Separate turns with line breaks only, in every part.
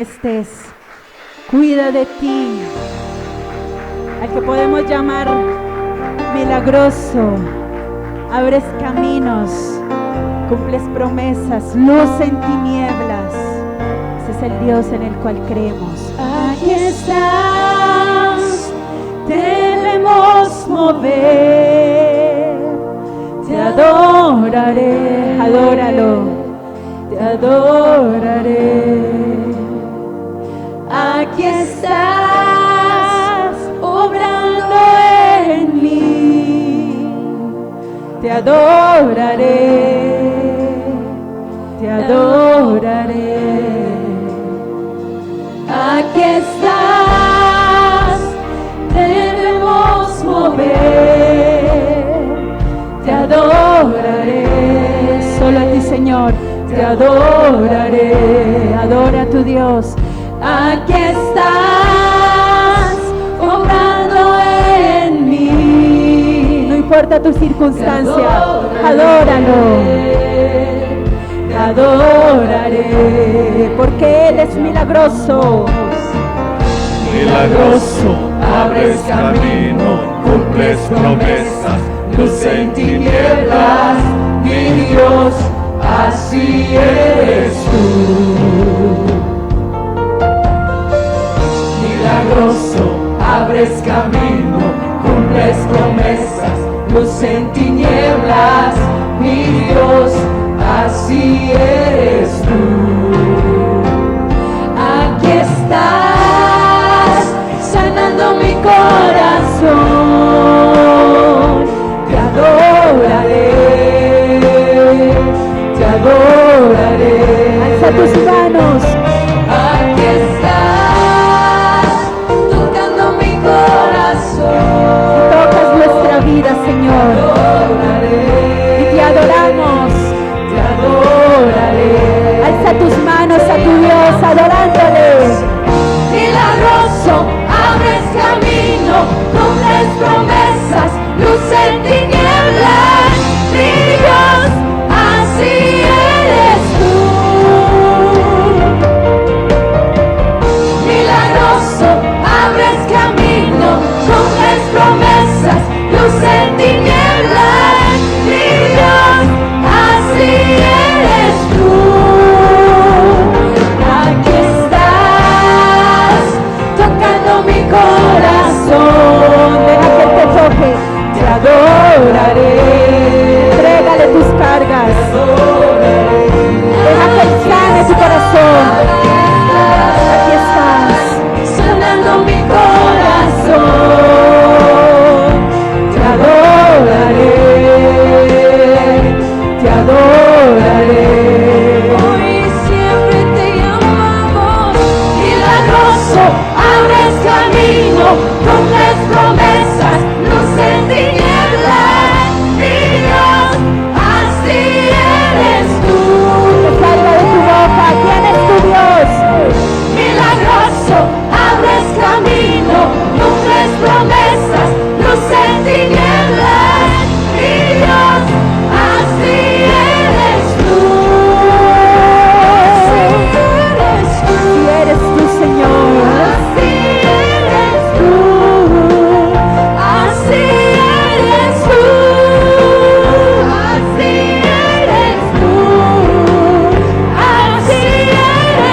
estés, cuida de ti, al que podemos llamar milagroso, abres caminos, cumples promesas, luz en tinieblas. Ese es el Dios en el cual creemos. Aquí estás, debemos mover, te adoraré, adóralo, te adoraré. Aquí estás, obrando en mí, te adoraré, te adoraré. Aquí estás, debemos mover, te adoraré, solo a ti, Señor, te adoraré, adora a tu Dios. Aquí estás, obrando en mí. No importa tu circunstancia, adóralo. Te adoraré, porque Él es milagroso.
Milagroso, abres camino, cumples promesas, luz en tinieblas, mi Dios, así eres tú. Milagroso, abres camino, cumples promesas, luz en tinieblas, mi Dios, así eres tú. Aquí estás, sanando mi corazón, te adoraré, te adoraré.
Alza tus manos.
Aquí estás, tocando mi corazón.
Tocas nuestra vida, Señor. Y te adoramos.
Te adoraré.
Alza tus manos a tu Dios, adorándole.
Milagroso, abres camino, cumples promesas, luz en tinieblas, mi Dios, así eres tú. Milagroso, abres camino, cumples promesas, luz en tinieblas, mi Dios, así eres tú. Aquí estás, tocando mi corazón,
Deja que Él te toque.
te adoraré.
Entrégale tus cargas. Deja que Él sane tu corazón. Aquí estás.
Sanando mi corazón, te adoraré, te adoraré. Hoy siempre te llamamos, milagroso, abres camino, cumples promesas, luz en tinieblas, mi Dios, así eres tú.
Que salga de tu boca. ¿Quién es tu Dios?
Milagroso, abres camino, cumples promesas, luz en tinieblas, mi Dios, así eres tú. Así eres tú.
Si eres tú, Señor.
Así eres tú. Así eres tú. Así eres tú. Así eres tú.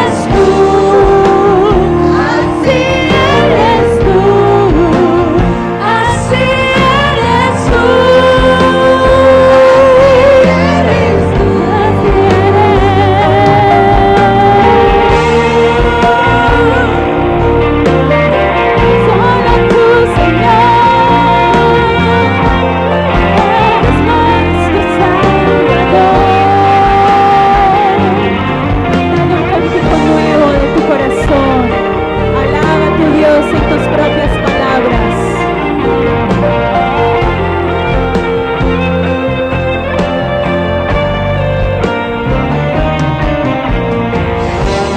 Así eres tú. Así eres tú. Solo tú, Señor, eres nuestro Salvador.
Dale un cántico nuevo de tu corazón. Alaba a tu Dios en tus propias palabras.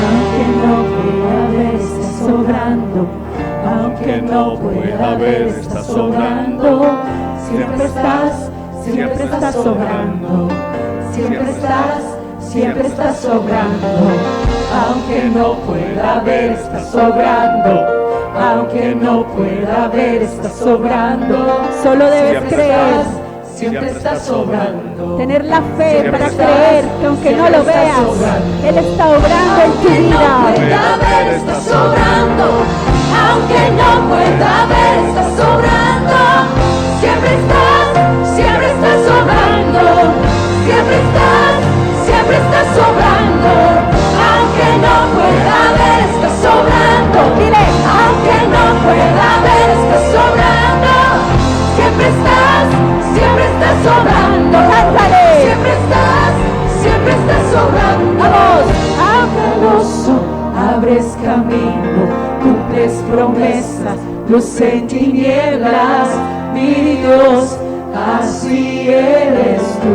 Aunque no pueda ver, estás sobrando. Aunque no pueda ver, estás sobrando. Siempre estás sobrando. Siempre estás sobrando. aunque no pueda ver, está sobrando. Aunque no pueda ver, está sobrando.
Solo debes creer.
Siempre está sobrando.
Tener la fe para creer que aunque no lo veas, Él está obrando en tu vida.
Aunque no pueda ver, está sobrando. Aunque no pueda ver, está sobrando. Siempre estás sobrando. Siempre estás sobrando. Aunque no pueda ver, está sobrando.
Dile,
aunque no pueda ver, está sobrando. Siempre estás sobrando.
Cántale.
Siempre estás sobrando.
Vamos.
Amoroso, abres camino, cumples promesas, luz en tinieblas, mi Dios, así eres tú.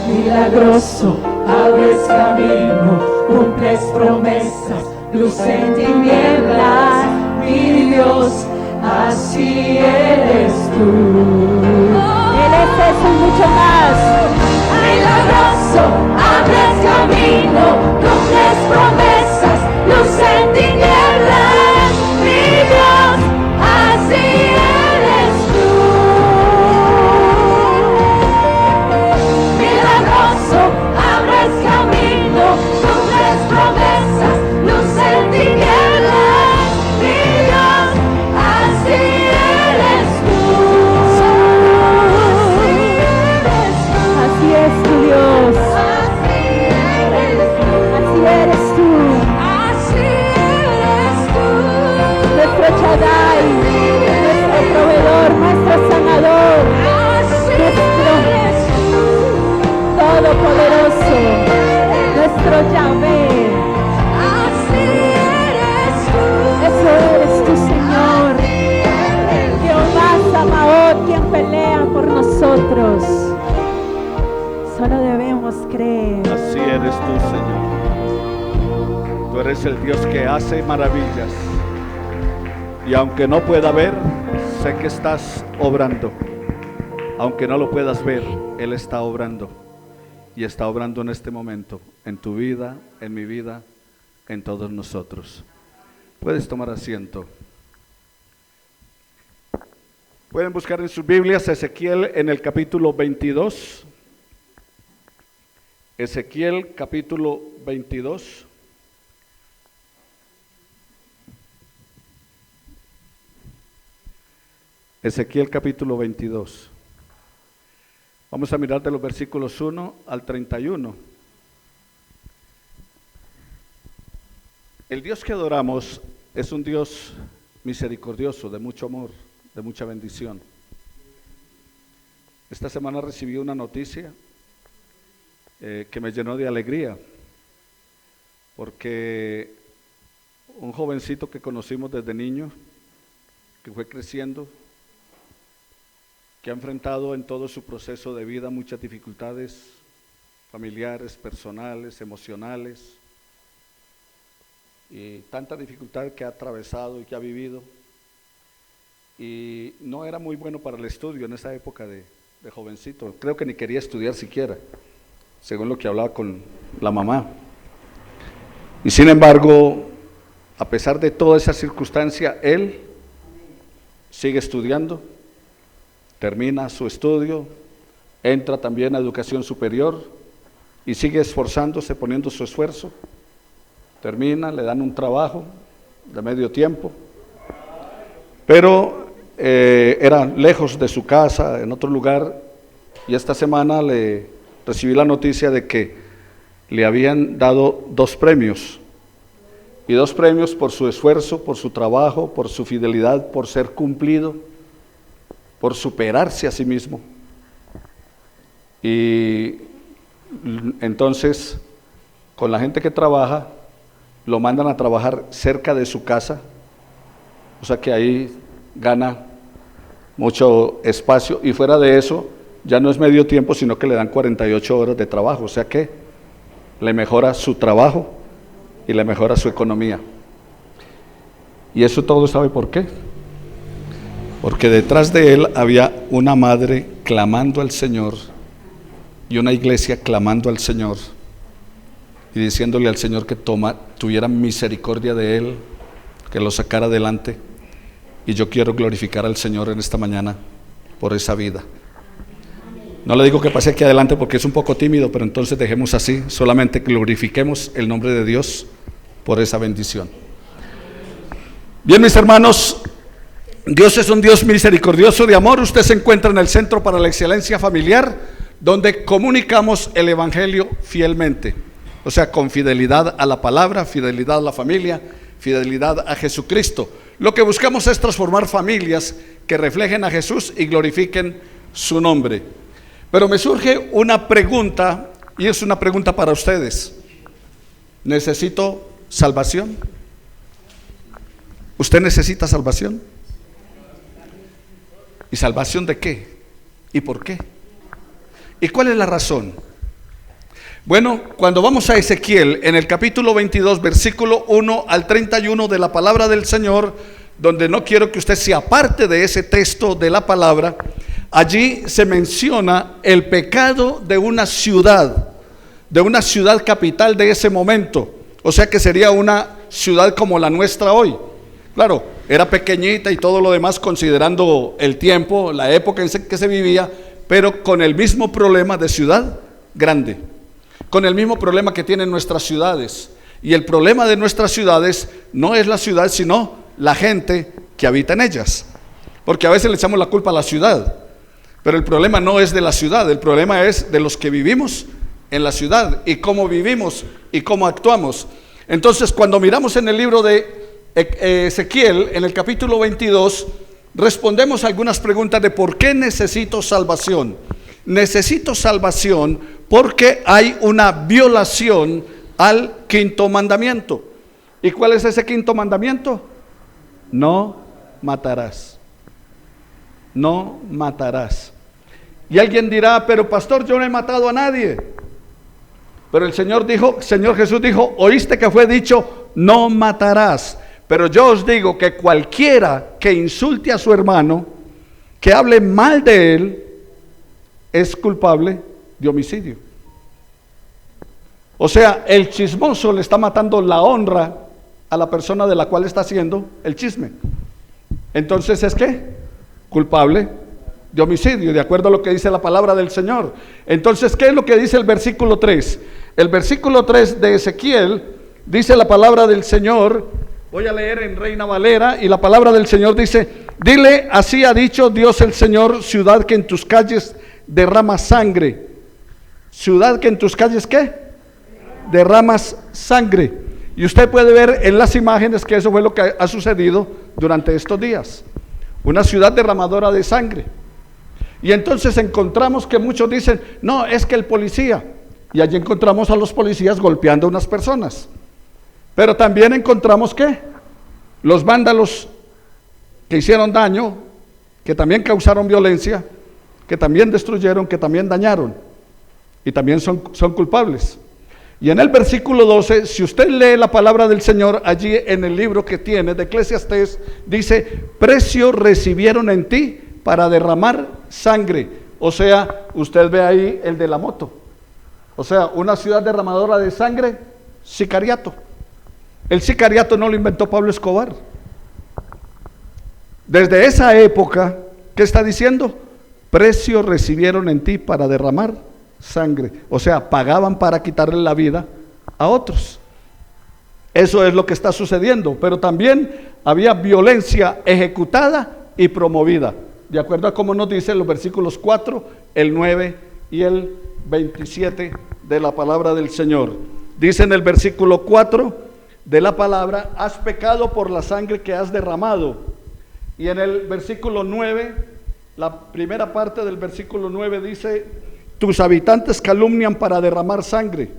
Milagroso, abres camino, cumples promesas, luz en tinieblas, mi Dios, así eres tú.
Él es eso y mucho más.
Milagroso, abres camino, cumples promesas, luz en tinieblas, mi Dios, así eres tú. Milagroso, abres camino, cumples promesas, luz en tinieblas, mi Dios, así eres tú.
Así es tu Dios.
Así eres tú.
Así eres tú.
Así eres tú.
Nuestro Shaddai, nuestro proveedor, nuestro sanador,
Así eres tú.
todopoderoso, nuestro Yahvé.
Así eres tú.
Eso eres tu Señor. Jehová Sabaoth, quien pelea por nosotros. Solo debemos creer.
Así eres tú, Señor. Tú eres el Dios que hace maravillas. Y aunque no pueda ver, sé que estás obrando. Aunque no lo puedas ver, Él está obrando. Y está obrando en este momento, en tu vida, en mi vida, en todos nosotros. Puedes tomar asiento. Pueden buscar en sus Biblias Ezequiel en el capítulo 22. Ezequiel capítulo 22. Ezequiel capítulo 22. Vamos a mirar de los versículos 1 al 31. El Dios que adoramos es un Dios misericordioso, de mucho amor, de mucha bendición. Esta semana recibí una noticia que me llenó de alegría, porque un jovencito que conocimos desde niño, que fue creciendo, que ha enfrentado en todo su proceso de vida muchas dificultades familiares, personales, emocionales, y tanta dificultad que ha atravesado y que ha vivido, y no era muy bueno para el estudio en esa época de jovencito. Creo que ni quería estudiar siquiera, según lo que hablaba con la mamá. Y sin embargo, a pesar de toda esa circunstancia, él sigue estudiando, termina su estudio, entra también a educación superior y sigue esforzándose, poniendo su esfuerzo. Termina, le dan un trabajo de medio tiempo, pero era lejos de su casa, en otro lugar, y esta semana le recibí la noticia de que le habían dado 2 premios, y 2 premios por su esfuerzo, por su trabajo, por su fidelidad, por ser cumplido, por superarse a sí mismo. Y entonces, con la gente que trabaja, lo mandan a trabajar cerca de su casa, o sea que ahí gana mucho espacio, y fuera de eso, ya no es medio tiempo, sino que le dan 48 horas de trabajo, o sea que le mejora su trabajo y le mejora su economía. Y eso todo, ¿sabe por qué? Porque detrás de él había una madre clamando al Señor y una iglesia clamando al Señor y diciéndole al Señor que tuviera misericordia de él, que lo sacara adelante. Y yo quiero glorificar al Señor en esta mañana por esa vida. No le digo que pase aquí adelante porque es un poco tímido, pero entonces dejemos así, solamente glorifiquemos el nombre de Dios por esa bendición. Bien, mis hermanos, Dios es un Dios misericordioso de amor. Usted se encuentra en el Centro para la Excelencia Familiar, donde comunicamos el Evangelio fielmente, o sea, con fidelidad a la palabra, fidelidad a la familia, fidelidad a Jesucristo. Lo que buscamos es transformar familias que reflejen a Jesús y glorifiquen su nombre. Pero me surge una pregunta, y es una pregunta para ustedes. ¿Necesito salvación? ¿Usted necesita salvación? ¿Y salvación de qué? ¿Y por qué? ¿Y cuál es la razón? Bueno, cuando vamos a Ezequiel, en el capítulo 22, versículo 1 al 31 de la palabra del Señor, donde no quiero que usted se aparte de ese texto de la palabra, allí se menciona el pecado de una ciudad capital de ese momento, o sea que sería una ciudad como la nuestra hoy. Claro, era pequeñita y todo lo demás, considerando el tiempo, la época en que se vivía, pero con el mismo problema de ciudad grande, con el mismo problema que tienen nuestras ciudades. Y el problema de nuestras ciudades no es la ciudad, sino la gente que habita en ellas, porque a veces le echamos la culpa a la ciudad, pero el problema no es de la ciudad, el problema es de los que vivimos en la ciudad y cómo vivimos y cómo actuamos. Entonces, cuando miramos en el libro de Ezequiel, en el capítulo 22, respondemos algunas preguntas de por qué necesito salvación. Necesito salvación porque hay una violación al quinto mandamiento. ¿Y cuál es ese quinto mandamiento? No matarás. No matarás. Y alguien dirá, pero pastor, yo no he matado a nadie. Pero el Señor Jesús dijo, oíste que fue dicho, no matarás. Pero yo os digo que cualquiera que insulte a su hermano, que hable mal de él, es culpable de homicidio. O sea, el chismoso le está matando la honra a la persona de la cual está haciendo el chisme. Entonces, ¿es qué? Culpable de homicidio, de acuerdo a lo que dice la palabra del Señor. Entonces, ¿qué es lo que dice el versículo 3? El versículo 3 de Ezequiel dice la palabra del Señor. Voy a leer en Reina Valera, y la palabra del Señor dice: dile, así ha dicho Dios el Señor, ciudad que en tus calles derramas sangre. Ciudad que en tus calles, ¿qué? Derramas sangre. Y usted puede ver en las imágenes que eso fue lo que ha sucedido durante estos días. Una ciudad derramadora de sangre. Y entonces encontramos que muchos dicen, no, es que el policía. Y allí encontramos a los policías golpeando a unas personas. Pero también encontramos que los vándalos que hicieron daño, que también causaron violencia, que también destruyeron, que también dañaron, y también son culpables. Y en el versículo 12, si usted lee la palabra del Señor allí en el libro que tiene de Eclesiastés, dice, precio recibieron en ti para derramar sangre. O sea, usted ve ahí el de la moto. O sea, una ciudad derramadora de sangre, sicariato. El sicariato no lo inventó Pablo Escobar. Desde esa época, ¿qué está diciendo? Precio recibieron en ti para derramar sangre. O sea, pagaban para quitarle la vida a otros. Eso es lo que está sucediendo. Pero también había violencia ejecutada y promovida, de acuerdo a cómo nos dicen los versículos 4, el 9 y el 27 de la palabra del Señor. Dice en el versículo 4 de la palabra, has pecado por la sangre que has derramado. Y en el versículo 9, la primera parte del versículo 9 dice, tus habitantes calumnian para derramar sangre.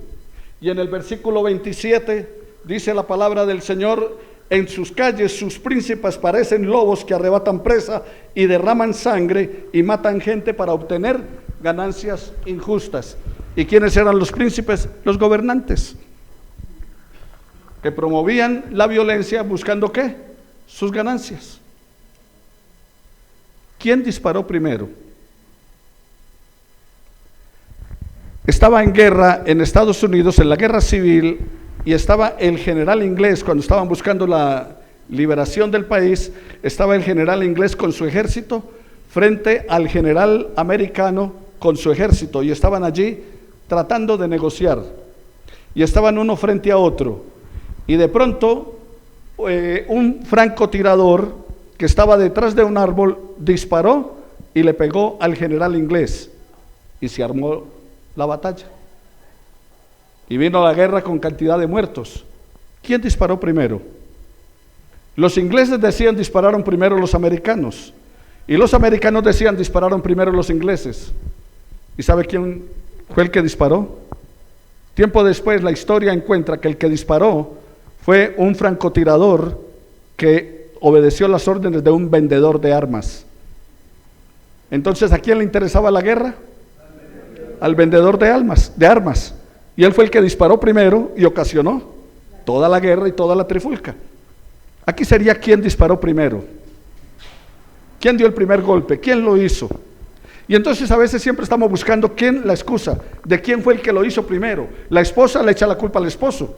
Y en el versículo 27 dice la palabra del Señor, en sus calles sus príncipes parecen lobos que arrebatan presa y derraman sangre y matan gente para obtener ganancias injustas. ¿Y quiénes eran los príncipes? Los gobernantes, que promovían la violencia buscando ¿qué? Sus ganancias. ¿Quién disparó primero? estaba en guerra en Estados Unidos, en la guerra civil, y estaba el general inglés, cuando estaban buscando la liberación del país, estaba el general inglés con su ejército frente al general americano con su ejército, y estaban allí tratando de negociar, y estaban uno frente a otro, y de pronto un francotirador que estaba detrás de un árbol disparó y le pegó al general inglés, y se armó la batalla, y vino la guerra con cantidad de muertos. ¿Quién disparó primero? Los ingleses decían dispararon primero los americanos, y los americanos decían dispararon primero los ingleses. ¿Y sabe quién fue el que disparó? Tiempo después la historia encuentra que el que disparó fue un francotirador que obedeció las órdenes de un vendedor de armas. Entonces, ¿a quién le interesaba la guerra? Al vendedor de armas. Y él fue el que disparó primero y ocasionó toda la guerra y toda la trifulca. Aquí sería quién disparó primero, quién dio el primer golpe, quién lo hizo. Y entonces a veces siempre estamos buscando quién, la excusa de quién fue el que lo hizo primero. La esposa le echa la culpa al esposo.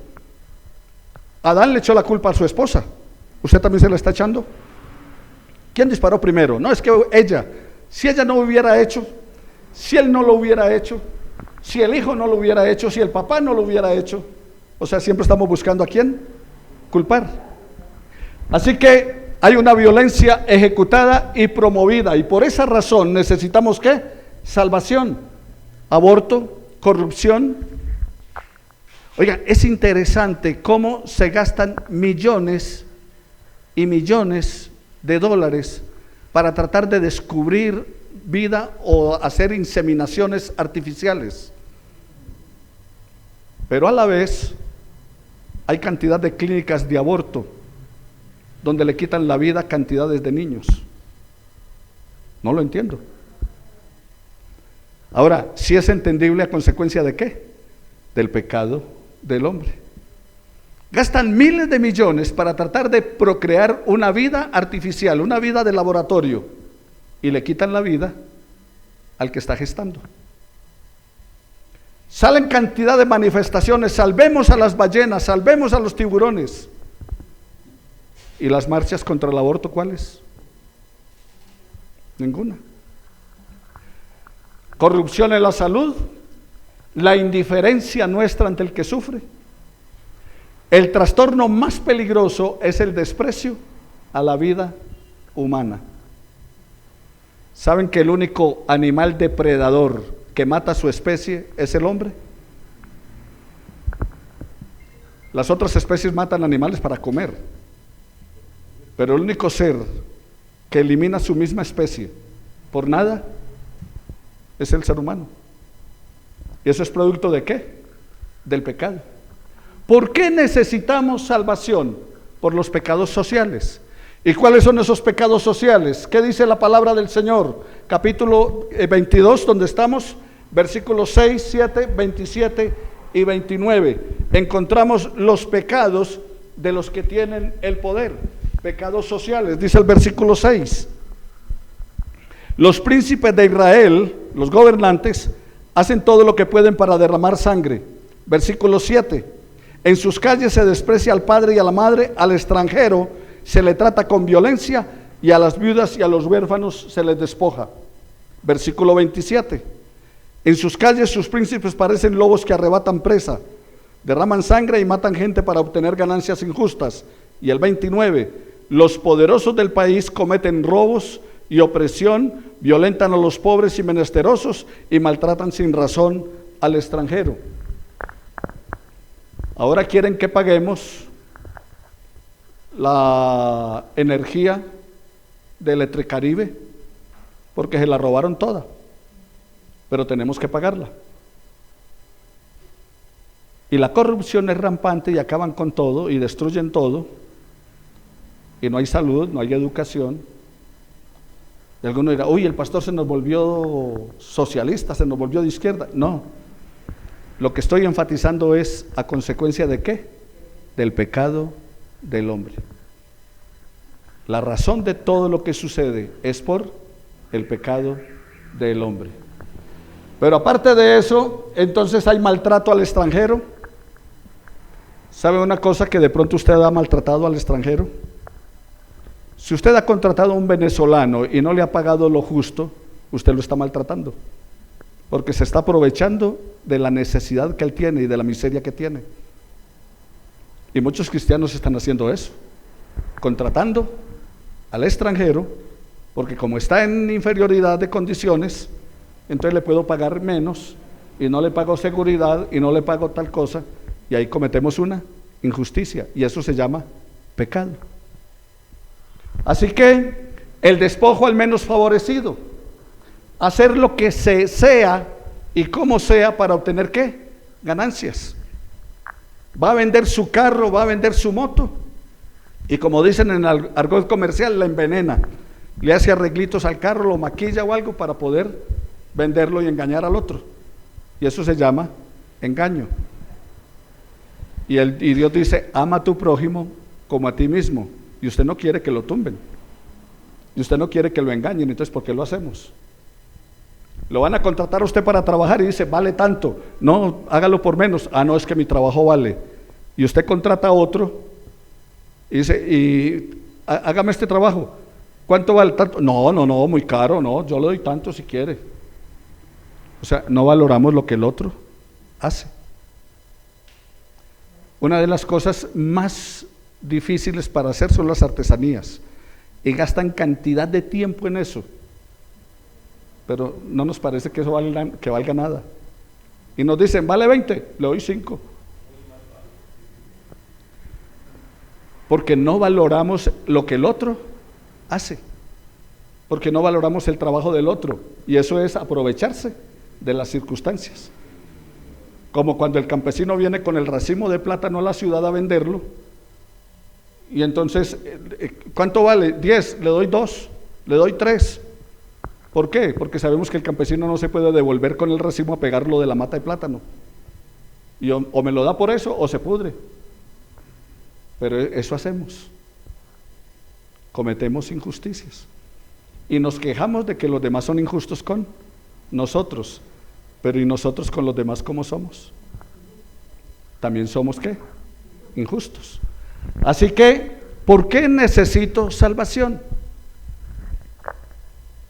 Adán le echó la culpa a su esposa. ¿Usted también se la está echando? ¿Quién disparó primero? No, es que ella, si ella no hubiera hecho, si él no lo hubiera hecho, si el hijo no lo hubiera hecho, si el papá no lo hubiera hecho. O sea, siempre estamos buscando a quién culpar. Así que hay una violencia ejecutada y promovida, y por esa razón necesitamos ¿qué? Salvación. Aborto, corrupción. Oigan, es interesante cómo se gastan millones y millones de dólares para tratar de descubrir vida o hacer inseminaciones artificiales. Pero a la vez hay cantidad de clínicas de aborto donde le quitan la vida a cantidades de niños. No lo entiendo. Ahora, ¿sí es entendible a consecuencia de qué? Del pecado del hombre. Gastan miles de millones para tratar de procrear una vida artificial, una vida de laboratorio, y le quitan la vida al que está gestando. Salen cantidad de manifestaciones, salvemos a las ballenas, salvemos a los tiburones. ¿Y las marchas contra el aborto cuáles? Ninguna. Corrupción en la salud, la indiferencia nuestra ante el que sufre. El trastorno más peligroso es el desprecio a la vida humana. ¿Saben que el único animal depredador que mata a su especie es el hombre? Las otras especies matan animales para comer, pero el único ser que elimina su misma especie por nada es el ser humano. ¿Y eso es producto de qué? Del pecado. ¿Por qué necesitamos salvación? Por los pecados sociales. ¿Y cuáles son esos pecados sociales? ¿Qué dice la palabra del Señor? Capítulo 22, donde estamos, versículos 6, 7, 27 y 29. Encontramos los pecados de los que tienen el poder. Pecados sociales, dice el versículo 6. Los príncipes de Israel, los gobernantes, hacen todo lo que pueden para derramar sangre. Versículo 7. En sus calles se desprecia al padre y a la madre, al extranjero se le trata con violencia, y a las viudas y a los huérfanos se les despoja. Versículo 27. En sus calles sus príncipes parecen lobos que arrebatan presa, derraman sangre y matan gente para obtener ganancias injustas. Y el 29. Los poderosos del país cometen robos y opresión, violentan a los pobres y menesterosos y maltratan sin razón al extranjero. Ahora quieren que paguemos la energía de Electricaribe porque se la robaron toda, pero tenemos que pagarla. Y la corrupción es rampante y acaban con todo y destruyen todo, y no hay salud, no hay educación. Y alguno dirá, uy, el pastor se nos volvió socialista, se nos volvió de izquierda. No, lo que estoy enfatizando es a consecuencia de ¿qué? Del pecado del hombre. La razón de todo lo que sucede es por el pecado del hombre. Pero aparte de eso, entonces hay maltrato al extranjero. ¿Sabe una cosa que de pronto usted ha maltratado al extranjero? Si usted ha contratado a un venezolano y no le ha pagado lo justo, usted lo está maltratando, porque se está aprovechando de la necesidad que él tiene y de la miseria que tiene. Y muchos cristianos están haciendo eso, contratando al extranjero, porque como está en inferioridad de condiciones, entonces le puedo pagar menos, y no le pago seguridad, y no le pago tal cosa, y ahí cometemos una injusticia, y eso se llama pecado. Así que el despojo al menos favorecido, hacer lo que se sea y como sea para obtener ¿qué? Ganancias. Va a vender su carro, va a vender su moto, y como dicen en el argot comercial, la envenena, le hace arreglitos al carro, lo maquilla o algo para poder venderlo y engañar al otro, y eso se llama engaño. Y Dios dice, ama a tu prójimo como a ti mismo, y usted no quiere que lo tumben, y usted no quiere que lo engañen, entonces ¿por qué lo hacemos? Lo van a contratar a usted para trabajar y dice, vale tanto, no, hágalo por menos, no, es que mi trabajo vale, y usted contrata a otro y dice, hágame este trabajo, ¿cuánto vale? Tanto. No, muy caro, no, yo le doy tanto si quiere. O sea, no valoramos lo que el otro hace. Una de las cosas más difíciles para hacer son las artesanías, y gastan cantidad de tiempo en eso, pero no nos parece que eso valga nada, y nos dicen, vale 20, le doy 5, porque no valoramos lo que el otro hace, porque no valoramos el trabajo del otro, y eso es aprovecharse de las circunstancias. Como cuando el campesino viene con el racimo de plátano a la ciudad a venderlo, y entonces, ¿cuánto vale? 10, le doy 2, le doy 3. ¿Por qué? Porque sabemos que el campesino no se puede devolver con el racimo a pegarlo de la mata de plátano, y o me lo da por eso o se pudre. Pero eso hacemos, cometemos injusticias y nos quejamos de que los demás son injustos con nosotros, pero ¿y nosotros con los demás cómo somos? También somos ¿qué? Injustos. Así que, ¿por qué necesito salvación?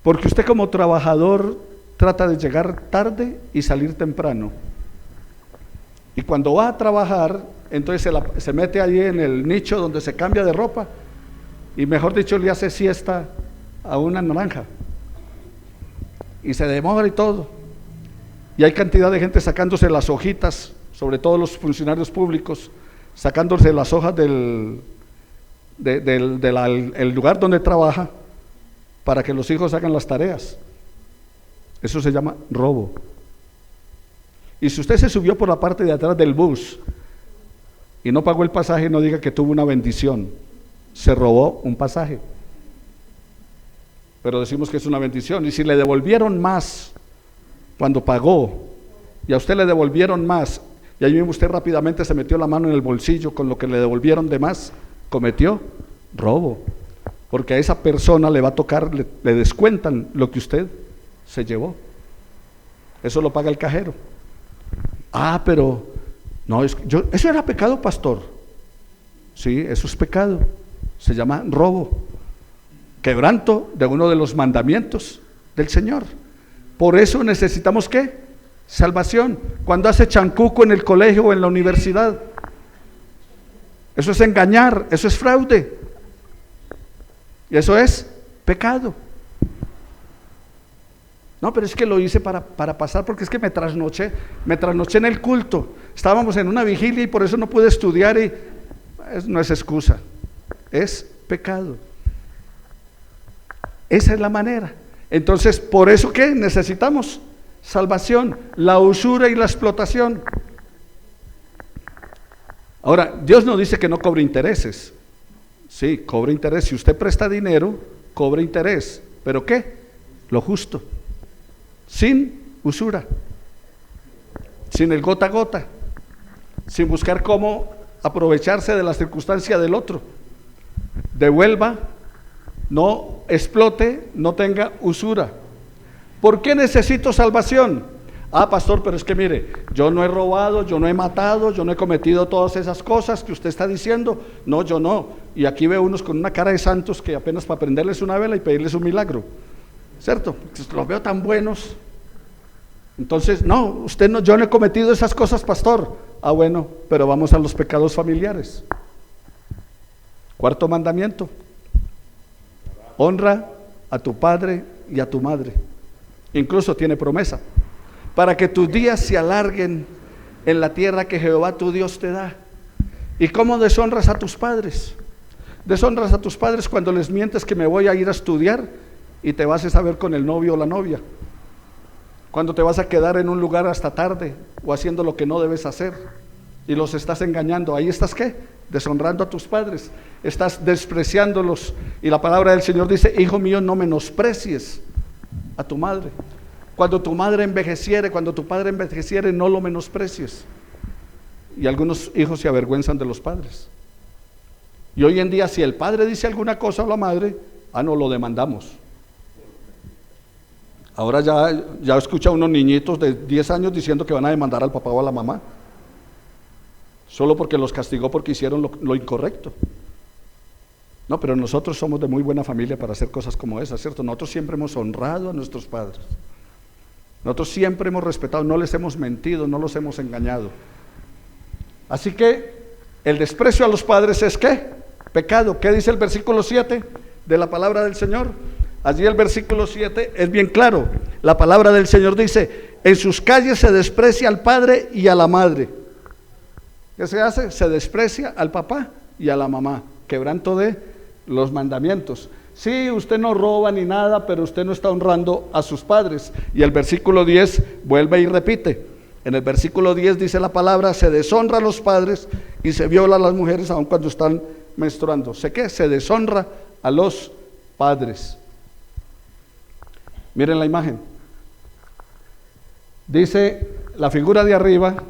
Porque usted como trabajador trata de llegar tarde y salir temprano, y cuando va a trabajar, entonces se mete allí en el nicho donde se cambia de ropa, y mejor dicho le hace siesta a una naranja, y se demora y todo, y hay cantidad de gente sacándose las hojitas, sobre todo los funcionarios públicos, sacándose las hojas del lugar donde trabaja, para que los hijos hagan las tareas. Eso se llama robo. Y si usted se subió por la parte de atrás del bus y no pagó el pasaje, no diga que tuvo una bendición, se robó un pasaje. Pero decimos que es una bendición. Y si le devolvieron más cuando pagó, y a usted le devolvieron más, y ahí mismo usted rápidamente se metió la mano en el bolsillo con lo que le devolvieron de más, cometió robo, porque a esa persona le va a tocar, le descuentan lo que usted se llevó. Eso lo paga el cajero. Pero no, eso era pecado, pastor. Sí, eso es pecado, se llama robo, quebranto de uno de los mandamientos del Señor. Por eso necesitamos ¿qué? Salvación. Cuando hace chancuco en el colegio o en la universidad, eso es engañar, eso es fraude, y eso es pecado. No, pero es que lo hice para pasar, porque es que me trasnoché en el culto, estábamos en una vigilia y por eso no pude estudiar, y no es excusa, es pecado. Esa es la manera. Entonces, por eso ¿qué? Necesitamos salvación, la usura y la explotación. Ahora, Dios no dice que no cobre intereses. Sí, cobra interés. Si usted presta dinero, cobra interés. ¿Pero qué? Lo justo, sin usura, sin el gota a gota, sin buscar cómo aprovecharse de la circunstancia del otro. Devuelva, no explote, no tenga usura. ¿Por qué necesito salvación? Ah, pastor, pero es que mire, yo no he robado, yo no he matado, yo no he cometido todas esas cosas que usted está diciendo. No, yo no. Y aquí veo unos con una cara de santos que apenas para prenderles una vela y pedirles un milagro, ¿cierto? Los veo tan buenos. Entonces, no, usted no, yo no he cometido esas cosas, pastor. Ah, bueno, pero vamos a los pecados familiares. Cuarto mandamiento: honra a tu padre y a tu madre. Incluso tiene promesa: para que tus días se alarguen en la tierra que Jehová tu Dios te da. ¿Y cómo deshonras a tus padres? Deshonras a tus padres cuando les mientes que me voy a ir a estudiar y te vas a ver con el novio o la novia. Cuando te vas a quedar en un lugar hasta tarde o haciendo lo que no debes hacer y los estás engañando. Ahí estás, ¿qué? Deshonrando a tus padres, estás despreciándolos. Y la palabra del Señor dice: hijo mío, no menosprecies a tu madre. Cuando tu madre envejeciere, cuando tu padre envejeciere, no lo menosprecies. Y algunos hijos se avergüenzan de los padres. Y hoy en día, si el padre dice alguna cosa a la madre, no lo demandamos. Ahora ya escucha a unos niñitos de 10 años diciendo que van a demandar al papá o a la mamá, solo porque los castigó porque hicieron lo incorrecto. No, pero nosotros somos de muy buena familia para hacer cosas como esas, ¿cierto? Nosotros siempre hemos honrado a nuestros padres. Nosotros siempre hemos respetado, no les hemos mentido, no los hemos engañado. Así que el desprecio a los padres es ¿qué? Pecado. ¿Qué dice el versículo 7 de la palabra del Señor? Allí el versículo 7 es bien claro. La palabra del Señor dice: en sus calles se desprecia al padre y a la madre. ¿Qué se hace? Se desprecia al papá y a la mamá. Quebranto de los mandamientos. Sí, usted no roba ni nada, pero usted no está honrando a sus padres. Y el versículo 10 vuelve y repite. En el versículo 10 dice la palabra: se deshonra a los padres y se viola a las mujeres aun cuando están menstruando. ¿Sé qué? Se deshonra a los padres. Miren la imagen. Dice la figura de arriba: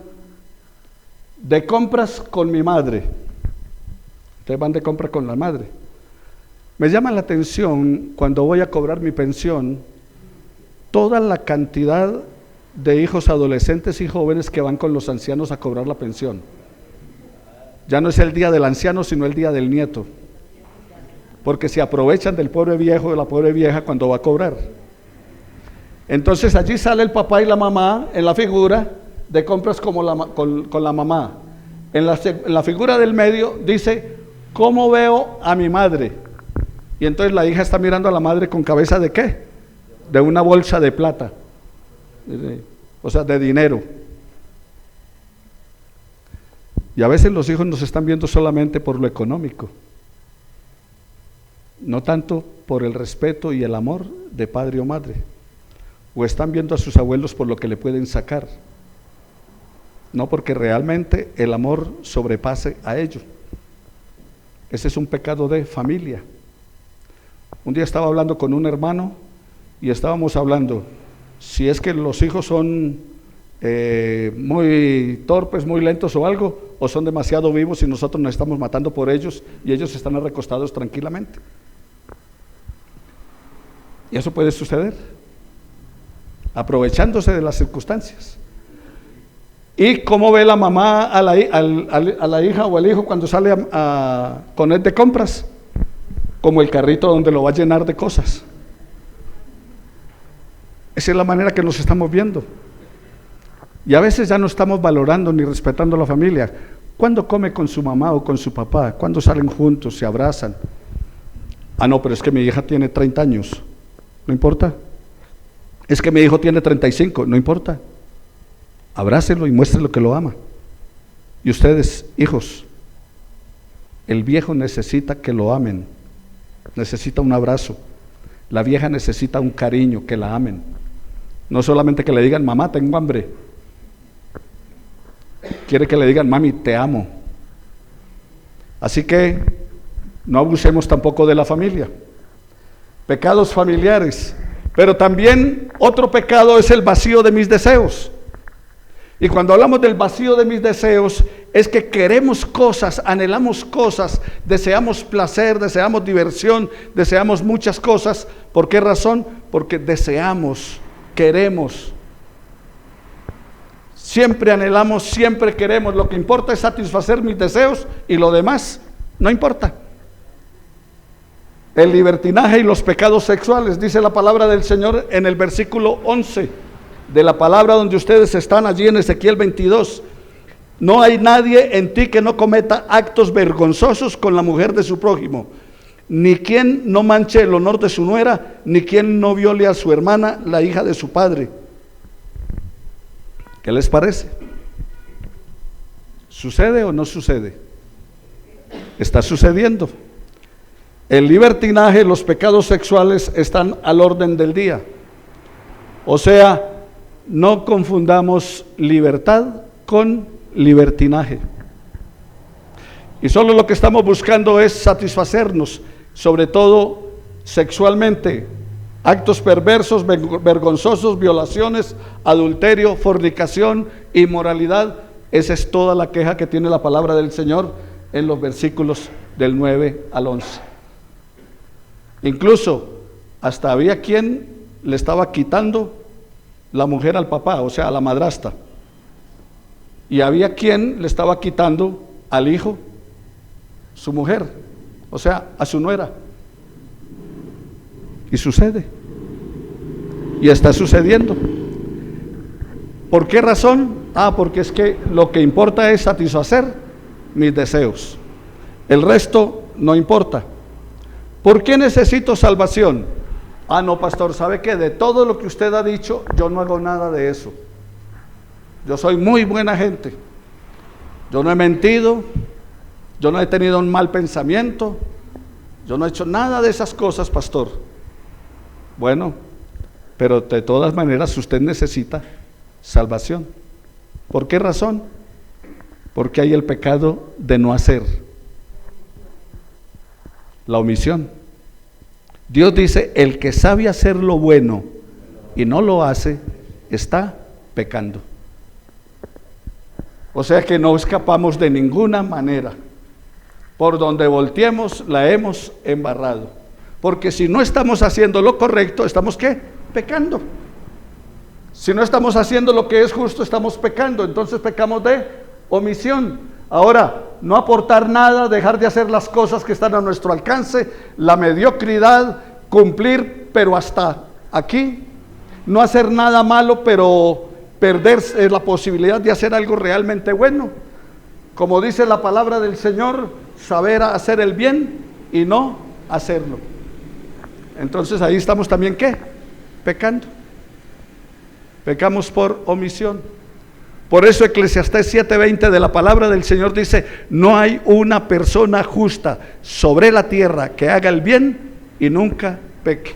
de compras con mi madre. Ustedes van de compras con la madre. Me llama la atención cuando voy a cobrar mi pensión, toda la cantidad de hijos adolescentes y jóvenes que van con los ancianos a cobrar la pensión. Ya no es el día del anciano, sino el día del nieto, porque se aprovechan del pobre viejo, de la pobre vieja cuando va a cobrar. Entonces allí sale el papá y la mamá en la figura de compras como con la mamá. En la figura del medio dice: ¿cómo veo a mi madre? Y entonces la hija está mirando a la madre con cabeza de ¿qué? De una bolsa de plata, o sea, de dinero. Y a veces los hijos nos están viendo solamente por lo económico, no tanto por el respeto y el amor de padre o madre. O están viendo a sus abuelos por lo que le pueden sacar, no porque realmente el amor sobrepase a ellos. Ese es un pecado de familia. Un día estaba hablando con un hermano y estábamos hablando si es que los hijos son muy torpes, muy lentos o algo, o son demasiado vivos y nosotros nos estamos matando por ellos y ellos están recostados tranquilamente. Y eso puede suceder, aprovechándose de las circunstancias. ¿Y cómo ve la mamá a la hija o al hijo cuando sale con él de compras? Como el carrito donde lo va a llenar de cosas. Esa es la manera que nos estamos viendo. Y a veces ya no estamos valorando ni respetando a la familia. ¿Cuándo come con su mamá o con su papá? ¿Cuándo salen juntos, se abrazan? No, pero es que mi hija tiene 30 años. No importa. Es que mi hijo tiene 35. No importa. Abrácelo y muéstrelo que lo ama. Y ustedes, hijos, el viejo necesita que lo amen, necesita un abrazo. La vieja necesita un cariño, que la amen. No solamente que le digan: mamá, tengo hambre. Quiere que le digan: mami, te amo. Así que no abusemos tampoco de la familia. Pecados familiares. Pero también otro pecado es el vacío de mis deseos. Y cuando hablamos del vacío de mis deseos, es que queremos cosas, anhelamos cosas, deseamos placer, deseamos diversión, deseamos muchas cosas. ¿Por qué razón? Porque deseamos, queremos. Siempre anhelamos, siempre queremos. Lo que importa es satisfacer mis deseos y lo demás no importa. El libertinaje y los pecados sexuales, dice la palabra del Señor en el versículo 11 de la palabra donde ustedes están, allí en Ezequiel 22. No hay nadie en ti que no cometa actos vergonzosos con la mujer de su prójimo, ni quien no manche el honor de su nuera, ni quien no viole a su hermana, la hija de su padre. ¿Qué les parece? ¿Sucede o no sucede? Está sucediendo. El libertinaje, los pecados sexuales están al orden del día. O sea, no confundamos libertad con libertinaje. Y solo lo que estamos buscando es satisfacernos, sobre todo sexualmente. Actos perversos, vergonzosos, violaciones, adulterio, fornicación, inmoralidad. Esa es toda la queja que tiene la palabra del Señor en los versículos del 9 al 11. Incluso hasta había quien le estaba quitando la mujer al papá, o sea, a la madrastra. Y había quien le estaba quitando al hijo su mujer, o sea, a su nuera. Y sucede. Y está sucediendo. ¿Por qué razón? Porque es que lo que importa es satisfacer mis deseos. El resto no importa. ¿Por qué necesito salvación? No, pastor, ¿sabe qué? De todo lo que usted ha dicho, yo no hago nada de eso. Yo soy muy buena gente. Yo no he mentido, yo no he tenido un mal pensamiento, yo no he hecho nada de esas cosas, pastor. Bueno, pero de todas maneras usted necesita salvación. ¿Por qué razón? Porque hay el pecado de no hacer, la omisión. Dios dice, el que sabe hacer lo bueno y no lo hace, está pecando. O sea que no escapamos de ninguna manera. Por donde volteemos, la hemos embarrado. Porque si no estamos haciendo lo correcto, ¿estamos qué? Pecando. Si no estamos haciendo lo que es justo, estamos pecando. Entonces pecamos de omisión. Ahora, no aportar nada, dejar de hacer las cosas que están a nuestro alcance, la mediocridad, cumplir, pero hasta aquí. No hacer nada malo, pero perder la posibilidad de hacer algo realmente bueno. Como dice la palabra del Señor, saber hacer el bien y no hacerlo. Entonces ahí estamos también, ¿qué? Pecando. Pecamos por omisión. Por eso Eclesiastés 7:20 de la palabra del Señor dice, no hay una persona justa sobre la tierra que haga el bien y nunca peque.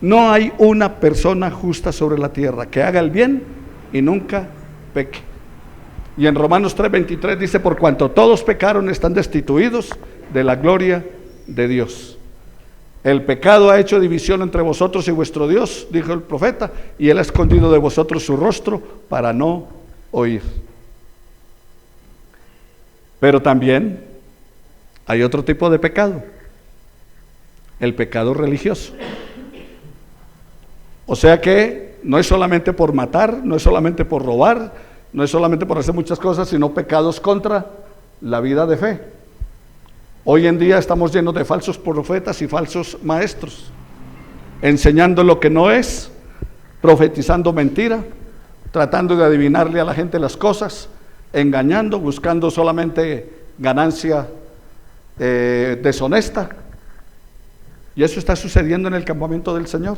No hay una persona justa sobre la tierra que haga el bien y nunca peque. Y en Romanos 3:23 dice, por cuanto todos pecaron, están destituidos de la gloria de Dios. El pecado ha hecho división entre vosotros y vuestro Dios, dijo el profeta, y él ha escondido de vosotros su rostro para no oír. Pero también hay otro tipo de pecado, el pecado religioso. O sea que no es solamente por matar, no es solamente por robar, no es solamente por hacer muchas cosas, sino pecados contra la vida de fe. Hoy en día estamos llenos de falsos profetas y falsos maestros, enseñando lo que no es, profetizando mentira, tratando de adivinarle a la gente las cosas, engañando, buscando solamente ganancia deshonesta. Y eso está sucediendo en el campamento del Señor.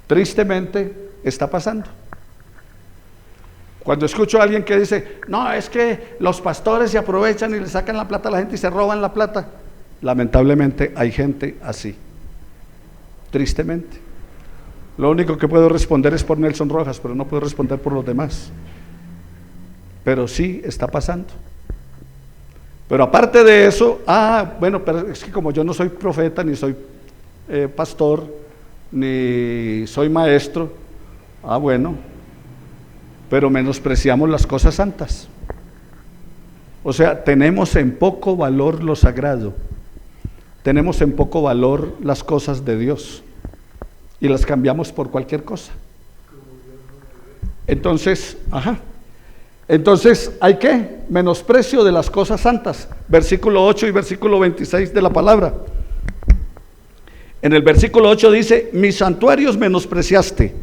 Tristemente está pasando. Cuando escucho a alguien que dice, no, es que los pastores se aprovechan y le sacan la plata a la gente y se roban la plata. Lamentablemente hay gente así, tristemente. Lo único que puedo responder es por Nelson Rojas, pero no puedo responder por los demás. Pero sí está pasando. Pero aparte de eso, bueno, pero es que como yo no soy profeta, ni soy pastor, ni soy maestro, bueno, pero menospreciamos las cosas santas. O sea, tenemos en poco valor lo sagrado, tenemos en poco valor las cosas de Dios y las cambiamos por cualquier cosa. Entonces, Entonces, ¿hay qué? Menosprecio de las cosas santas. Versículo 8 y versículo 26 de la palabra. En el versículo 8 dice: mis santuarios menospreciaste,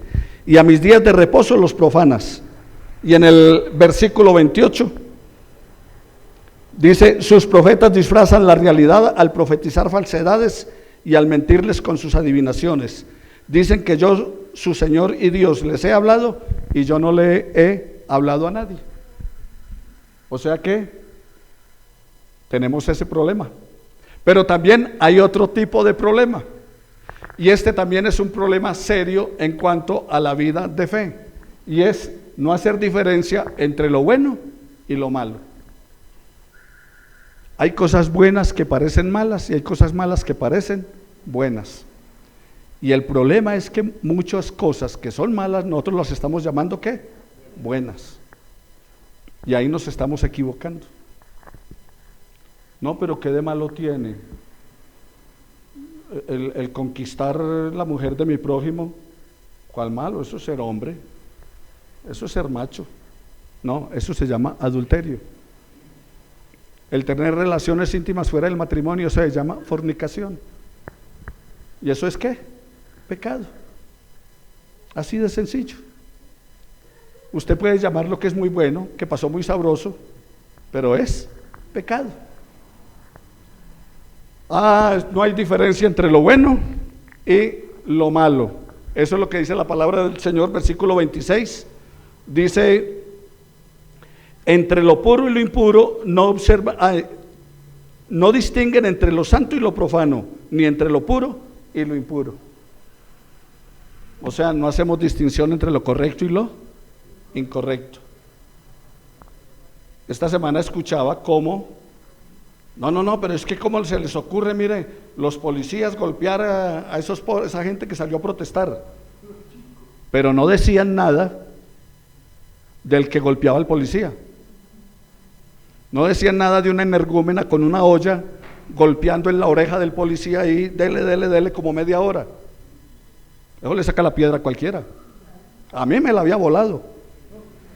y a mis días de reposo los profanas. Y en el versículo 28 dice: sus profetas disfrazan la realidad al profetizar falsedades y al mentirles con sus adivinaciones. Dicen que yo, su Señor y Dios, les he hablado, y yo no le he hablado a nadie. O sea que tenemos ese problema. Pero también hay otro tipo de problema, y este también es un problema serio en cuanto a la vida de fe, y es no hacer diferencia entre lo bueno y lo malo. Hay cosas buenas que parecen malas y hay cosas malas que parecen buenas. Y el problema es que muchas cosas que son malas nosotros las estamos llamando ¿qué? Buenas. Y ahí nos estamos equivocando. No, pero ¿qué de malo tiene el conquistar la mujer de mi prójimo? ¿Cuál malo? Eso es ser hombre, eso es ser macho. No, eso se llama adulterio. El tener relaciones íntimas fuera del matrimonio se llama fornicación. ¿Y eso es qué? Pecado. Así de sencillo. Usted puede llamar lo que es muy bueno, que pasó muy sabroso, pero es pecado. No hay diferencia entre lo bueno y lo malo. Eso es lo que dice la palabra del Señor, versículo 26. Dice: entre lo puro y lo impuro no distinguen entre lo santo y lo profano, ni entre lo puro y lo impuro. O sea, no hacemos distinción entre lo correcto y lo incorrecto. Esta semana escuchaba cómo, no, pero es que cómo se les ocurre, mire, los policías golpear a esa gente que salió a protestar, pero no decían nada del que golpeaba al policía. No decían nada de una energúmena con una olla golpeando en la oreja del policía ahí, dele como media hora. Eso le saca la piedra a cualquiera. A mí me la había volado,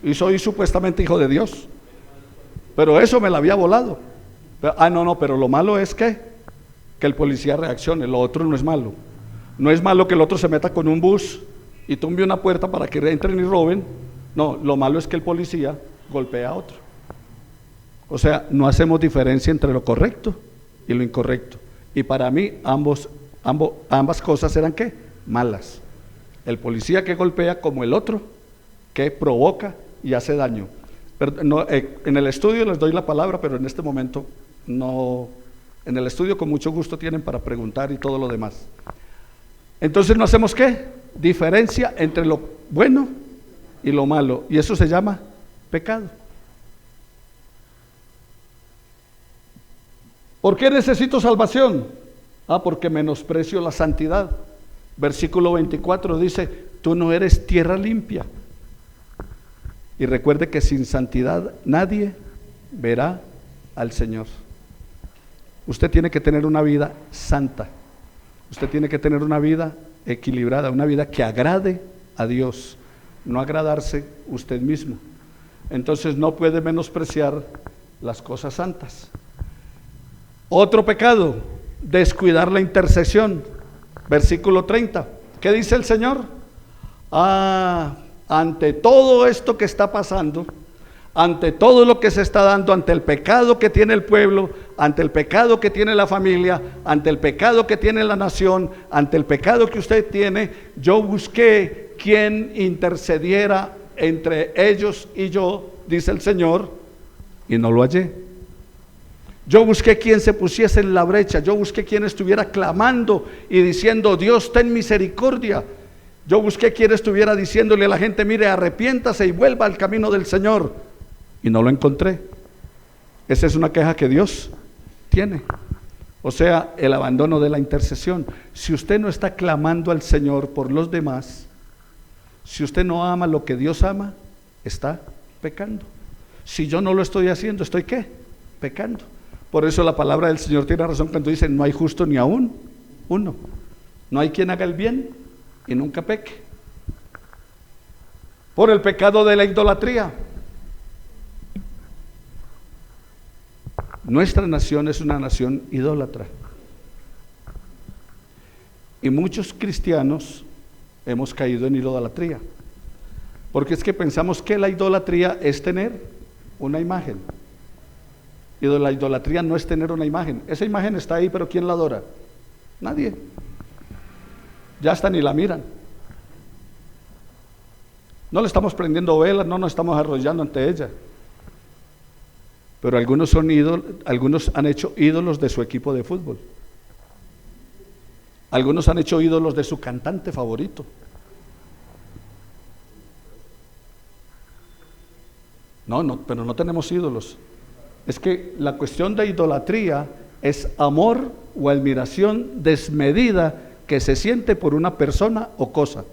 y soy supuestamente hijo de Dios, pero eso me la había volado. Pero lo malo es que el policía reaccione. Lo otro no es malo. No es malo que el otro se meta con un bus y tumbe una puerta para que entren y roben. No, lo malo es que el policía golpea a otro. O sea, no hacemos diferencia entre lo correcto y lo incorrecto. Y para mí ambas cosas eran ¿qué? Malas. El policía que golpea como el otro que provoca y hace daño. Pero no, en el estudio les doy la palabra, pero en este momento no. En el estudio con mucho gusto tienen para preguntar y todo lo demás. Entonces no hacemos ¿qué? Diferencia entre lo bueno y lo malo, y eso se llama pecado. ¿Por qué necesito salvación? Porque menosprecio la santidad. Versículo 24 dice: tú no eres tierra limpia. Y recuerde que sin santidad nadie verá al Señor. Usted tiene que tener una vida santa. Usted tiene que tener una vida equilibrada, una vida que agrade a Dios, no agradarse usted mismo. Entonces no puede menospreciar las cosas santas. Otro pecado, descuidar la intercesión. Versículo 30. ¿Qué dice el Señor? Ante todo esto que está pasando, ante todo lo que se está dando, ante el pecado que tiene el pueblo, ante el pecado que tiene la familia, ante el pecado que tiene la nación, ante el pecado que usted tiene, yo busqué quien intercediera entre ellos y yo, dice el Señor, y no lo hallé. Yo busqué quien se pusiese en la brecha, yo busqué quien estuviera clamando y diciendo: Dios, ten misericordia. Yo busqué quien estuviera diciéndole a la gente: mire, arrepiéntase y vuelva al camino del Señor, y no lo encontré. Esa es una queja que Dios tiene. O sea, el abandono de la intercesión. Si usted no está clamando al Señor por los demás, si usted no ama lo que Dios ama, está pecando. Si yo no lo estoy haciendo, ¿estoy qué? Pecando. Por eso la palabra del Señor tiene razón cuando dice: no hay justo ni aún uno. No hay quien haga el bien y nunca peque. por el pecado de la idolatría. Nuestra nación es una nación idólatra. Y muchos cristianos hemos caído en idolatría. Porque es que pensamos que la idolatría es tener una imagen. Y la idolatría no es tener una imagen. Esa imagen está ahí, pero ¿quién la adora? Nadie. Ya hasta ni la miran. No le estamos prendiendo velas, no nos estamos arrodillando ante ella. Pero algunos han hecho ídolos de su equipo de fútbol. Algunos han hecho ídolos de su cantante favorito. Pero no tenemos ídolos. Es que la cuestión de idolatría es amor o admiración desmedida que se siente por una persona o cosa.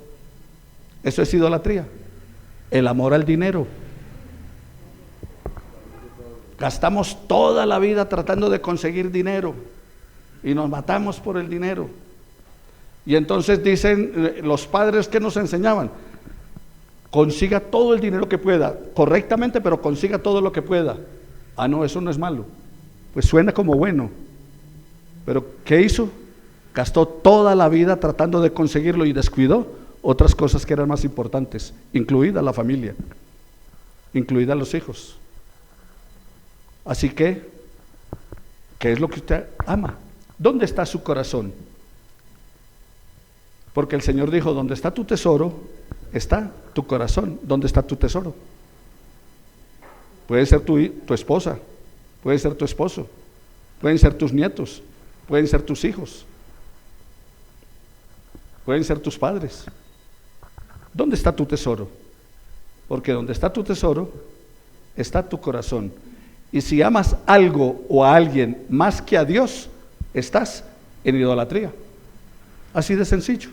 Eso es idolatría. El amor al dinero. Gastamos toda la vida tratando de conseguir dinero y nos matamos por el dinero. Y entonces dicen los padres que nos enseñaban: consiga todo el dinero que pueda, correctamente, pero consiga todo lo que pueda. Ah, no, eso no es malo. Pues suena como bueno. Pero ¿qué hizo? Gastó toda la vida tratando de conseguirlo y descuidó otras cosas que eran más importantes, incluida la familia, incluida los hijos. Así que, ¿qué es lo que usted ama? ¿Dónde está su corazón? Porque el Señor dijo: donde está tu tesoro, está tu corazón. ¿Dónde está tu tesoro? Puede ser tu esposa, puede ser tu esposo, pueden ser tus nietos, pueden ser tus hijos, pueden ser tus padres. ¿Dónde está tu tesoro? Porque donde está tu tesoro, está tu corazón. Y si amas algo o a alguien más que a Dios, estás en idolatría. Así de sencillo.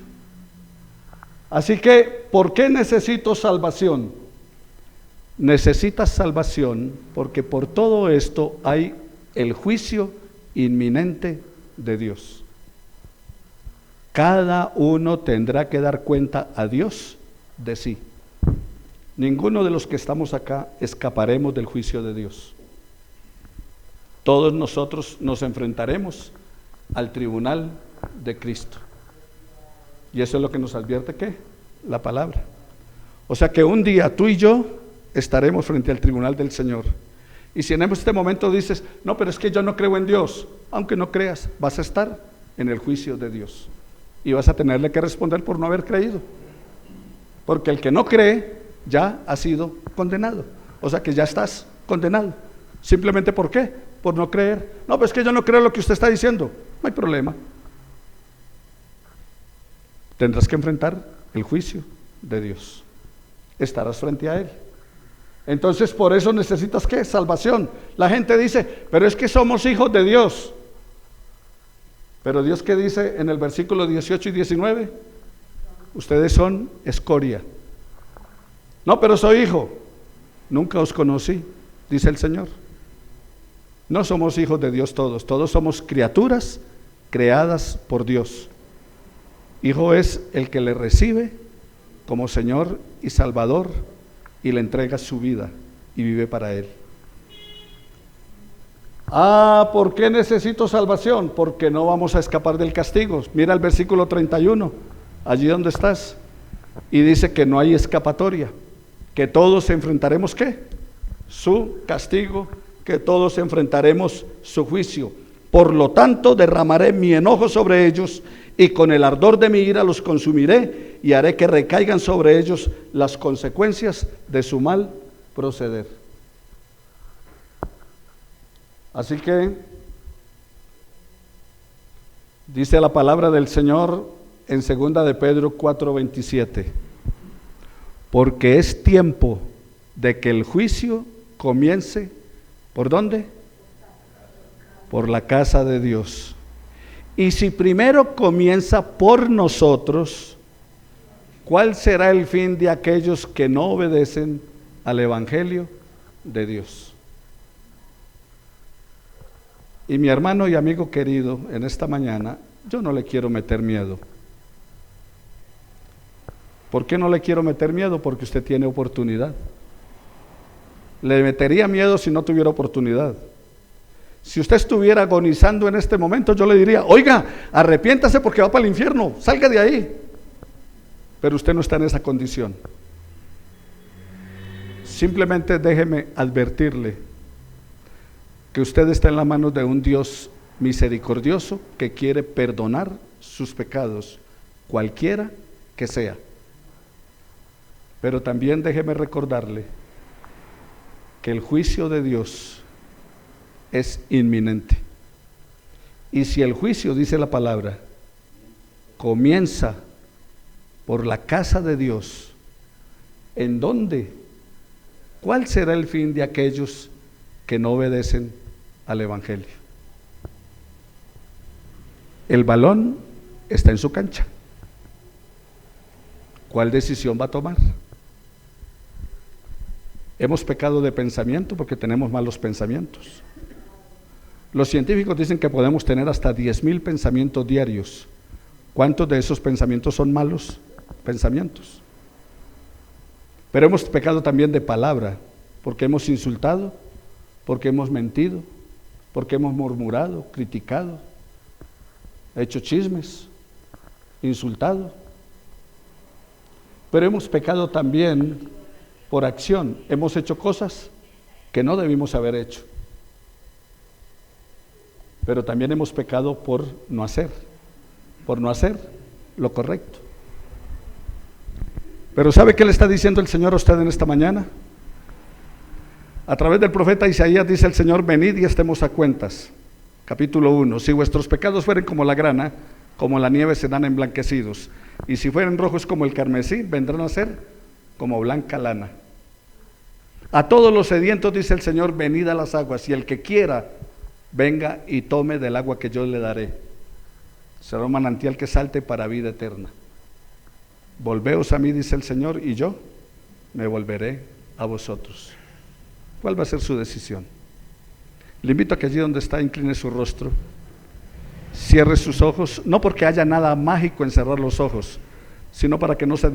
Así que, ¿por qué necesito salvación? Necesitas salvación porque por todo esto hay el juicio inminente de Dios. Cada uno tendrá que dar cuenta a Dios de sí. Ninguno de los que estamos acá escaparemos del juicio de Dios. Todos nosotros nos enfrentaremos al tribunal de Cristo. Y eso es lo que nos advierte, ¿qué? La palabra. O sea que un día tú y yo estaremos frente al tribunal del Señor. Y si en este momento dices: no, pero es que yo no creo en Dios, aunque no creas, vas a estar en el juicio de Dios. Y vas a tenerle que responder por no haber creído. Porque el que no cree ya ha sido condenado. O sea que ya estás condenado. ¿Simplemente por qué? Por no creer. No, pues es que yo no creo lo que usted está diciendo. No hay problema. Tendrás que enfrentar el juicio de Dios. Estarás frente a Él. Entonces por eso necesitas ¿qué? Salvación. La gente dice: pero es que somos hijos de Dios. Pero Dios, ¿qué dice en el versículo 18 y 19? Ustedes son escoria. No, pero soy hijo. Nunca os conocí, dice el Señor. No somos hijos de Dios todos. Todos somos criaturas creadas por Dios. Hijo es el que le recibe como Señor y Salvador y le entrega su vida y vive para Él. Ah, ¿por qué necesito salvación? Porque no vamos a escapar del castigo. Mira el versículo 31, allí donde estás, y dice que no hay escapatoria, que todos enfrentaremos ¿qué? Su castigo, que todos enfrentaremos su juicio. Por lo tanto, derramaré mi enojo sobre ellos y con el ardor de mi ira los consumiré y haré que recaigan sobre ellos las consecuencias de su mal proceder. Así que dice la palabra del Señor en 2 de Pedro 4:27, porque es tiempo de que el juicio comience, ¿por dónde? Por la casa de Dios. Y si primero comienza por nosotros, ¿cuál será el fin de aquellos que no obedecen al Evangelio de Dios? Y mi hermano y amigo querido, en esta mañana, yo no le quiero meter miedo. ¿Por qué no le quiero meter miedo? Porque usted tiene oportunidad. Le metería miedo si no tuviera oportunidad. Si usted estuviera agonizando en este momento, yo le diría, oiga, arrepiéntase porque va para el infierno, salga de ahí. Pero usted no está en esa condición. Simplemente déjeme advertirle que usted está en las manos de un Dios misericordioso que quiere perdonar sus pecados, cualquiera que sea. Pero también déjeme recordarle que el juicio de Dios es inminente. Y si el juicio, dice la palabra, comienza por la casa de Dios, ¿en dónde? ¿Cuál será el fin de aquellos que no obedecen al Evangelio? El balón está en su cancha. ¿Cuál decisión va a tomar? Hemos pecado de pensamiento porque tenemos malos pensamientos. Los científicos dicen que podemos tener hasta 10,000 pensamientos diarios. ¿Cuántos de esos pensamientos son malos pensamientos? Pero hemos pecado también de palabra, porque hemos insultado, porque hemos mentido, porque hemos murmurado, criticado, hecho chismes, insultado. Pero hemos pecado también por acción, hemos hecho cosas que no debimos haber hecho. Pero también hemos pecado por no hacer lo correcto. Pero ¿sabe qué le está diciendo el Señor a usted en esta mañana? A través del profeta Isaías dice el Señor, venid y estemos a cuentas. Capítulo 1, si vuestros pecados fueren como la grana, como la nieve serán emblanquecidos, y si fueren rojos como el carmesí, vendrán a ser como blanca lana. A todos los sedientos, dice el Señor, venid a las aguas, y el que quiera, venga y tome del agua que yo le daré. Será un manantial que salte para vida eterna. Volveos a mí, dice el Señor, y yo me volveré a vosotros. ¿Cuál va a ser su decisión? Le invito a que allí donde está incline su rostro, cierre sus ojos, no porque haya nada mágico en cerrar los ojos, sino para que no se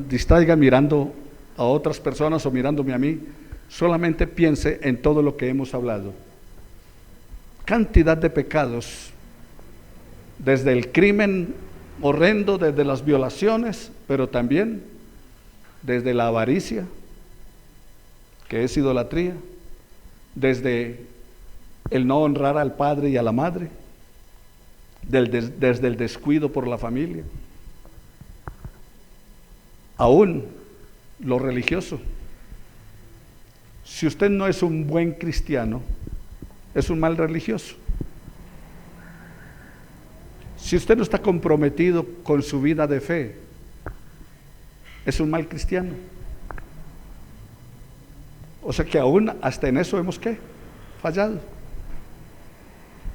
distraiga mirando a otras personas o mirándome a mí. Solamente piense en todo lo que hemos hablado. Cantidad de pecados, desde el crimen horrendo, desde las violaciones, pero también desde la avaricia, que es idolatría, desde el no honrar al padre y a la madre, desde el descuido por la familia, aún lo religioso. Si usted no es un buen cristiano, es un mal religioso. Si usted no está comprometido con su vida de fe, es un mal cristiano. O sea que aún hasta en eso hemos ¿qué? Fallado.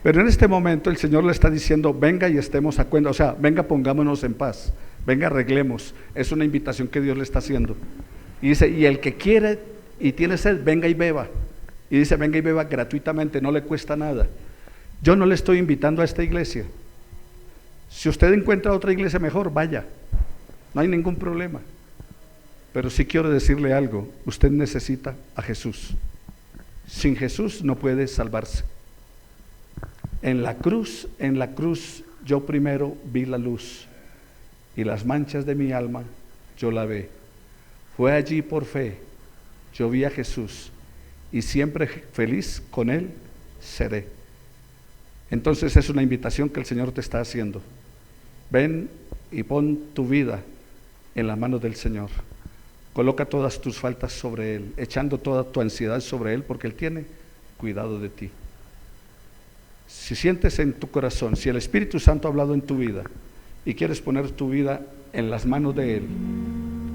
Pero en este momento el Señor le está diciendo, venga y estemos a cuenta, o sea, venga, pongámonos en paz, venga, arreglemos. Es una invitación que Dios le está haciendo. Y dice, y el que quiere y tiene sed, venga y beba. Y dice, venga y beba gratuitamente, no le cuesta nada. Yo no le estoy invitando a esta iglesia. Si usted encuentra otra iglesia mejor, vaya, no hay ningún problema. Pero sí quiero decirle algo, usted necesita a Jesús. Sin Jesús no puede salvarse. En la cruz yo primero vi la luz y las manchas de mi alma yo lavé. Fue allí por fe, yo vi a Jesús y siempre feliz con Él seré. Entonces es una invitación que el Señor te está haciendo. Ven y pon tu vida en las manos del Señor. Coloca todas tus faltas sobre Él, echando toda tu ansiedad sobre Él, porque Él tiene cuidado de ti. Si sientes en tu corazón, si el Espíritu Santo ha hablado en tu vida y quieres poner tu vida en las manos de Él,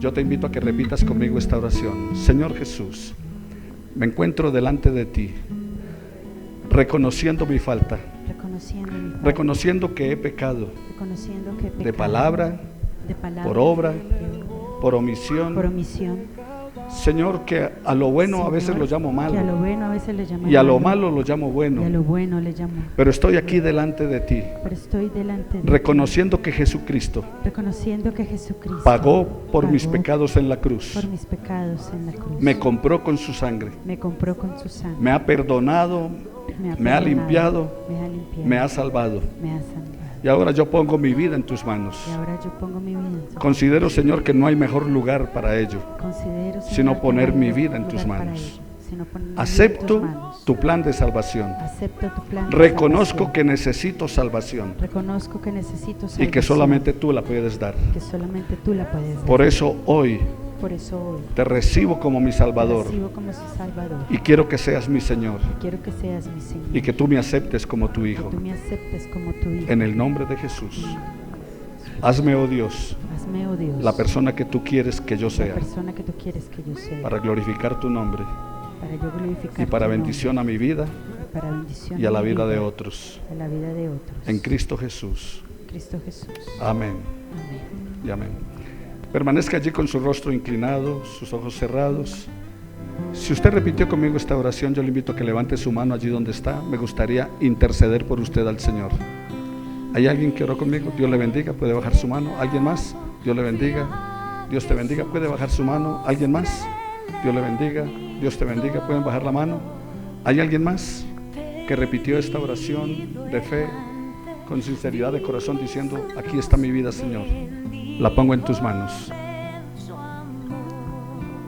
yo te invito a que repitas conmigo esta oración. Señor Jesús, me encuentro delante de ti, reconociendo mi falta, reconociendo que he pecado, de palabra, por obra, por omisión, Señor, que a lo bueno a veces
Señor,
lo llamo
que a lo
malo
bueno a veces le llamo
y a lo malo lo llamo
y a
bueno,
lo bueno le llamo.
pero estoy aquí delante de ti,
Pero estoy delante de
reconociendo que Jesucristo
ti, reconociendo que Jesucristo
pagó por mis
pagó
pecados en la cruz,
por mis pecados en la cruz.
me compró con su sangre,
Me compró con su sangre.
me ha perdonado, me ha
perdonado,
limpiado,
me ha limpiado,
me ha salvado.
me ha salvado.
Y ahora yo pongo mi vida en tus manos.
Y ahora yo pongo mi vida en tu
Considero, Señor, que no hay mejor lugar para ello,
Considero, Señor,
sino
que
poner
no hay
mi
mejor
vida en tus
lugar para
manos.
ello, sino poner mi vida en
Acepto
tus manos.
tu plan de salvación.
Acepto tu plan de
Reconozco
salvación.
que necesito salvación
Reconozco que necesito
y
salvación,
que solamente tú la puedes dar.
que solamente tú la puedes dar.
Por eso hoy
Por eso hoy
te recibo como mi
te
Salvador
recibo como su Salvador.
y quiero que seas mi Señor
Quiero que seas mi Señor
y que tú me aceptes como tu
que
Hijo.
tú me aceptes como tu Hijo.
En el nombre de Jesús. Hazme, oh Dios,
Hazme, oh Dios,
la persona que tú quieres que yo
la
sea,
persona que tú quieres que yo sea,
para glorificar tu nombre
para yo glorificar
y para
tu
bendición a mi vida
nombre, para bendición
y a la
mi
vida de otros.
a la vida de otros.
En Cristo Jesús.
Cristo Jesús.
Amén
Amén.
y amén. Permanezca allí con su rostro inclinado, sus ojos cerrados. Si usted repitió conmigo esta oración, yo le invito a que levante su mano allí donde está. Me gustaría interceder por usted al Señor. ¿Hay alguien que oró conmigo? Dios le bendiga, puede bajar su mano. ¿Alguien más? Dios le bendiga. Dios te bendiga, puede bajar su mano. ¿Alguien más? Dios le bendiga. Dios te bendiga, pueden bajar la mano. ¿Hay alguien más que repitió esta oración de fe con sinceridad de corazón diciendo: aquí está mi vida, Señor, la pongo en tus manos?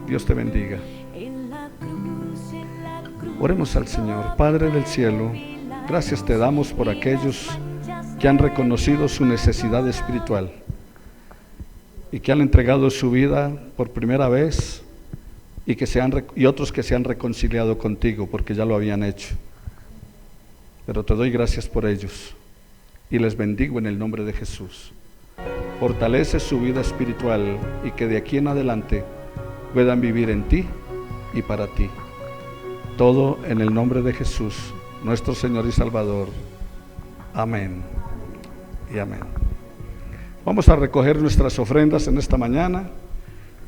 Dios te bendiga. Oremos al Señor. Padre del cielo, gracias te damos por aquellos que han reconocido su necesidad espiritual y que han entregado su vida por primera vez y otros que se han reconciliado contigo porque ya lo habían hecho. Pero te doy gracias por ellos y les bendigo en el nombre de Jesús. Fortalece su vida espiritual y que de aquí en adelante puedan vivir en ti y para ti. Todo en el nombre de Jesús, nuestro Señor y Salvador. Amén y amén. Vamos a recoger nuestras ofrendas en esta mañana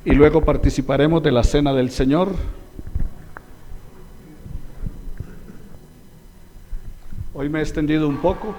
y luego participaremos de la cena del Señor. Hoy me he extendido un poco.